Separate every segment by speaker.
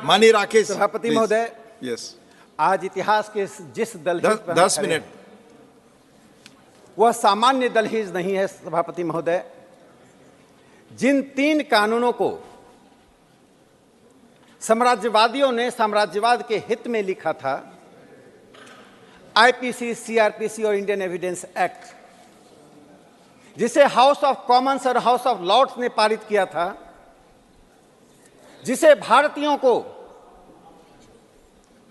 Speaker 1: माननीय राकेश
Speaker 2: सभापति महोदय,
Speaker 1: यस,
Speaker 2: आज इतिहास के जिस दलहीज पर
Speaker 1: 10 मिनट।
Speaker 2: वह सामान्य दलहीज नहीं है सभापति महोदय। जिन 3 कानूनों को साम्राज्यवादियों ने साम्राज्यवाद के हित में लिखा था, आईपीसी, सीआरपीसी और इंडियन एविडेंस एक्ट, जिसे हाउस ऑफ कॉमन्स और हाउस ऑफ लॉर्ड्स ने पारित किया था, जिसे भारतीयों को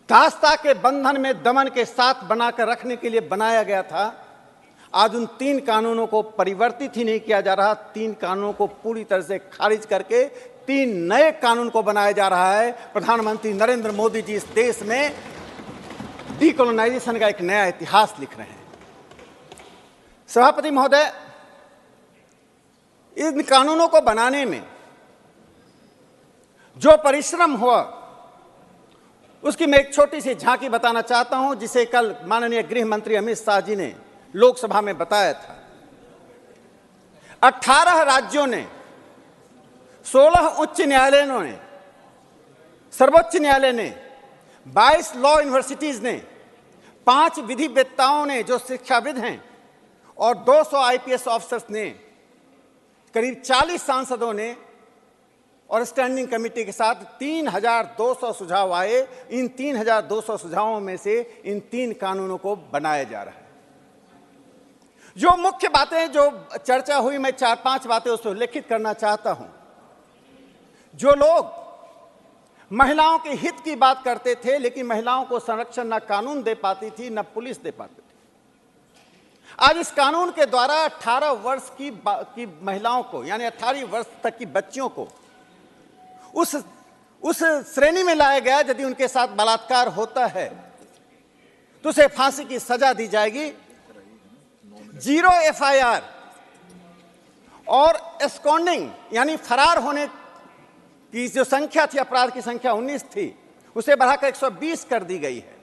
Speaker 2: दासता के बंधन में दमन के साथ बनाकर रखने के लिए बनाया गया था, आज उन 3 कानूनों को परिवर्तित ही नहीं किया जा रहा। 3 कानूनों को पूरी तरह से खारिज करके 3 नए कानून को बनाया जा रहा है। प्रधानमंत्री नरेंद्र मोदी जी इस देश में डीकोलोनाइजेशन का एक नया इतिहास लिख रहे हैं। सभापति महोदय, इन कानूनों को बनाने में जो परिश्रम हुआ, उसकी मैं एक छोटी सी झांकी बताना चाहता हूं, जिसे कल माननीय गृह मंत्री अमित शाह जी ने लोकसभा में बताया था। 18 राज्यों ने, 16 उच्च न्यायालयों ने, सर्वोच्च न्यायालय ने, 22 लॉ यूनिवर्सिटीज ने, 5 विधिवेत्ताओं ने जो शिक्षाविद हैं, और 200 आईपीएस ऑफिसर्स ने, करीब 40 सांसदों ने और स्टैंडिंग कमेटी के साथ 3200 सुझाव आए। इन 3200 सुझावों में से इन 3 कानूनों को बनाया जा रहा है। जो मुख्य बातें जो चर्चा हुई, मैं 4-5 बातें उसमें उल्लेखित करना चाहता हूं। जो लोग महिलाओं के हित की बात करते थे, लेकिन महिलाओं को संरक्षण न कानून दे पाती थी, न पुलिस दे पाती थी, आज इस कानून के द्वारा 18 वर्ष की महिलाओं को, यानी 18 वर्ष तक की बच्चियों को उस श्रेणी में लाया गया यदि उनके साथ बलात्कार होता है तो उसे फांसी की सजा दी जाएगी। 0 एफआईआर और एस्कॉन्डिंग यानी फरार होने की जो संख्या थी, अपराध की संख्या 19 थी, उसे बढ़ाकर 120 कर दी गई है।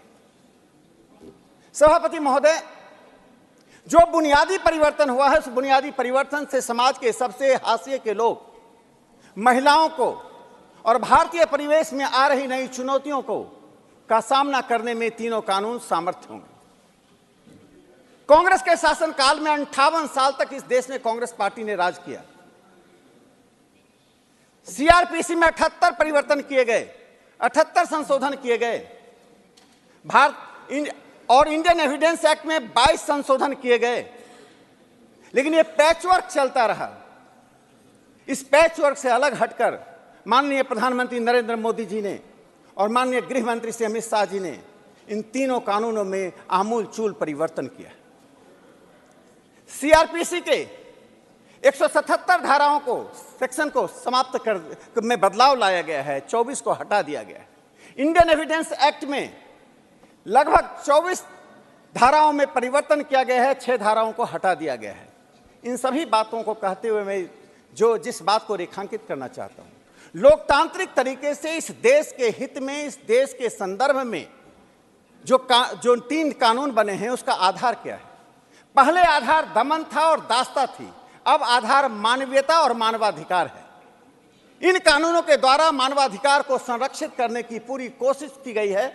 Speaker 2: सभापति महोदय, जो बुनियादी परिवर्तन हुआ है, उस बुनियादी परिवर्तन से समाज के सबसे हाशिए के लोग, महिलाओं को और भारतीय परिवेश में आ रही नई चुनौतियों का सामना करने में तीनों कानून सामर्थ्य होंगे। कांग्रेस के शासनकाल में 58 साल तक इस देश में कांग्रेस पार्टी ने राज किया। सीआरपीसी में 78 परिवर्तन किए गए, 78 संशोधन किए गए, और इंडियन एविडेंस एक्ट में 22 संशोधन किए गए, लेकिन यह पैचवर्क चलता रहा। इस पैचवर्क से अलग हटकर माननीय प्रधानमंत्री नरेंद्र मोदी जी ने और माननीय गृह मंत्री श्री अमित शाह जी ने इन तीनों कानूनों में आमूल चूल परिवर्तन किया। सीआरपीसी के 177 धाराओं को, सेक्शन को समाप्त कर में बदलाव लाया गया है, 24 को हटा दिया गया है। इंडियन एविडेंस एक्ट में लगभग 24 धाराओं में परिवर्तन किया गया है, 6 धाराओं को हटा दिया गया है। इन सभी बातों को कहते हुए मैं जिस बात को रेखांकित करना चाहता हूं, लोकतांत्रिक तरीके से इस देश के हित में, इस देश के संदर्भ में जो 3 कानून बने हैं, उसका आधार क्या है? पहले आधार दमन था और दासता थी, अब आधार मानवीयता और मानवाधिकार है। इन कानूनों के द्वारा मानवाधिकार को संरक्षित करने की पूरी कोशिश की गई है।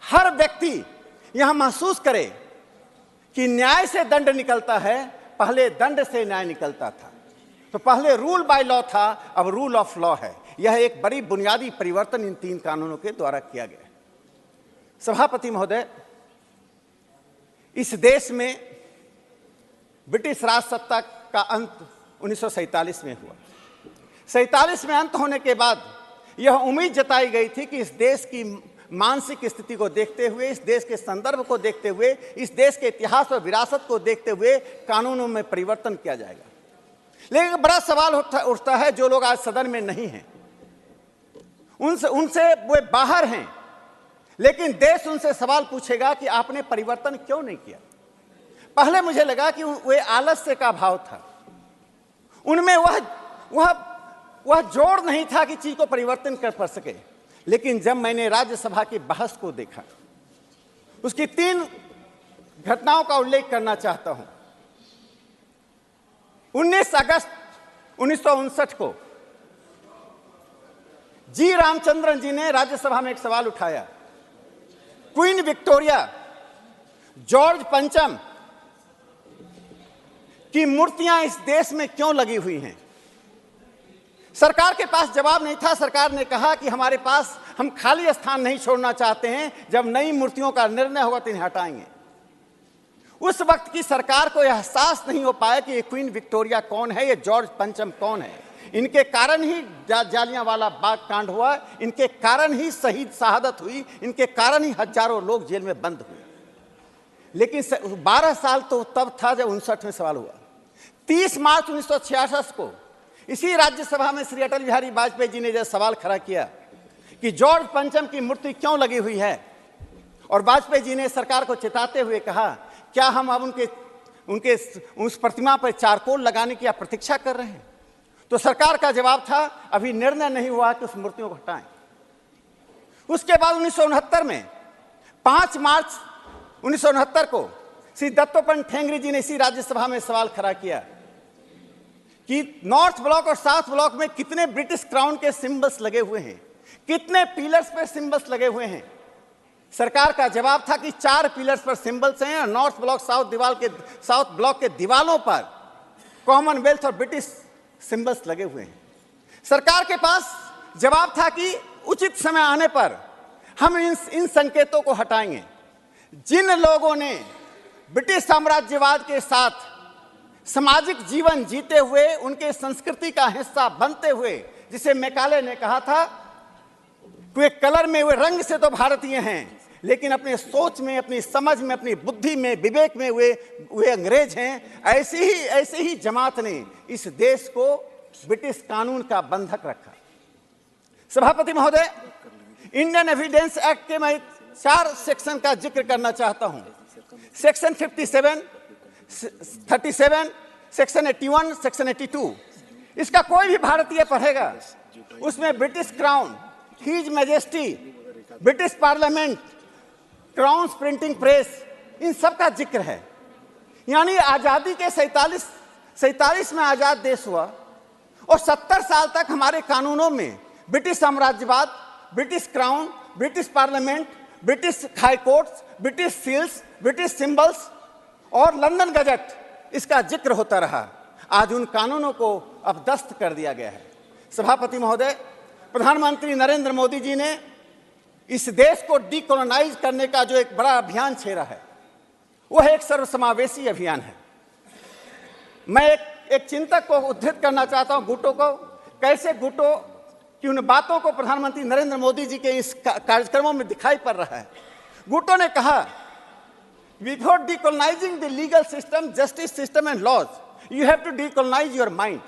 Speaker 2: हर व्यक्ति यहां महसूस करे कि न्याय से दंड निकलता है, पहले दंड से न्याय निकलता था। तो पहले रूल बाय लॉ था, अब रूल ऑफ लॉ है। यह एक बड़ी बुनियादी परिवर्तन इन 3 कानूनों के द्वारा किया गया है। सभापति महोदय, इस देश में ब्रिटिश राज सत्ता का अंत 1947 में हुआ। 47 में अंत होने के बाद यह उम्मीद जताई गई थी कि इस देश की मानसिक स्थिति को देखते हुए, इस देश के संदर्भ को देखते हुए, इस देश के इतिहास और विरासत को देखते हुए कानूनों में परिवर्तन किया जाएगा। लेकिन बड़ा सवाल उठता है, जो लोग आज सदन में नहीं हैं, उनसे वे बाहर हैं, लेकिन देश उनसे सवाल पूछेगा कि आपने परिवर्तन क्यों नहीं किया? पहले मुझे लगा कि वे आलस्य का भाव था, उनमें वह जोर नहीं था कि चीज को परिवर्तन कर सके। लेकिन जब मैंने राज्यसभा की बहस को देखा, उसकी 3 घटनाओं का उल्लेख करना चाहता हूं। 19 अगस्त 1959 को जी रामचंद्रन जी ने राज्यसभा में एक सवाल उठाया, क्वीन विक्टोरिया, जॉर्ज पंचम की मूर्तियां इस देश में क्यों लगी हुई हैं? सरकार के पास जवाब नहीं था। सरकार ने कहा कि हमारे पास, हम खाली स्थान नहीं छोड़ना चाहते हैं, जब नई मूर्तियों का निर्णय होगा तो इन्हें हटाएंगे। उस वक्त की सरकार को यह एहसास नहीं हो पाया कि ये क्वीन विक्टोरिया कौन है, ये जॉर्ज पंचम कौन है। इनके कारण ही जालियांवाला बाग कांड हुआ, इनके कारण ही शहीद शहादत हुई, इनके कारण ही हजारों लोग जेल में बंद हुए। लेकिन 12 साल तो तब था जब 59 में सवाल हुआ। 30 मार्च 1966 को इसी राज्यसभा में श्री अटल बिहारी वाजपेयी जी ने जब सवाल खड़ा किया कि जॉर्ज पंचम की मूर्ति क्यों लगी हुई है, और वाजपेयी जी ने सरकार को चेताते हुए कहा, क्या हम अब उनके उस प्रतिमा पर चारकोल लगाने की आप प्रतीक्षा कर रहे हैं? तो सरकार का जवाब था, अभी निर्णय नहीं हुआ कि उस मूर्तियों को हटाएं। उसके बाद 1969 में 5 मार्च 1969 को श्री दत्तोपंत ठेंगड़ी जी ने इसी राज्यसभा में सवाल खड़ा किया कि नॉर्थ ब्लॉक और साउथ ब्लॉक में कितने ब्रिटिश क्राउन के सिंबल्स लगे हुए हैं, कितने पिलर्स पर सिंबल्स लगे हुए हैं। सरकार का जवाब था कि 4 पिलर्स पर सिंबल्स हैं और नॉर्थ ब्लॉक साउथ ब्लॉक के दीवालों पर कॉमनवेल्थ और ब्रिटिश सिंबल्स लगे हुए हैं। सरकार के पास जवाब था कि उचित समय आने पर हम इन संकेतों को हटाएंगे। जिन लोगों ने ब्रिटिश साम्राज्यवाद के साथ सामाजिक जीवन जीते हुए, उनके संस्कृति का हिस्सा बनते हुए, जिसे मैकाले ने कहा था, वे कलर में, वे रंग से तो भारतीय हैं, लेकिन अपने सोच में, अपनी समझ में, अपनी बुद्धि में, विवेक में वे अंग्रेज हैं। ऐसे ही जमात ने इस देश को ब्रिटिश कानून का बंधक रखा। सभापति महोदय, इंडियन एविडेंस एक्ट के मैं 4 सेक्शन का जिक्र करना चाहता हूं। Section 57, 37, section 81, section 82। इसका कोई भी भारतीय पढ़ेगा, उसमें British crown, his majesty, British parliament, crown printing press, इन सब का जिक्र है। यानी आज़ादी के 47 में आज़ाद देश हुआ और 70 साल तक हमारे कानूनों में ब्रिटिश साम्राज्यवाद, British crown, British parliament, British high courts, British seals, British symbols और लंदन गजट, इसका जिक्र होता रहा। आज उन कानूनों को अब दस्त कर दिया गया है। सभापति महोदय, प्रधानमंत्री नरेंद्र मोदी जी ने इस देश को डीकोलोनाइज करने का जो एक बड़ा अभियान छेड़ा है, वह एक सर्वसमावेशी अभियान है। मैं एक चिंतक को उद्धृत करना चाहता हूं, गुटो को। कैसे गुटो की उन बातों को प्रधानमंत्री नरेंद्र मोदी जी के इस कार्यक्रमों में दिखाई पड़ रहा है। गुटो ने कहा, before decolonising the legal system, justice system and laws, you have to decolonise your mind.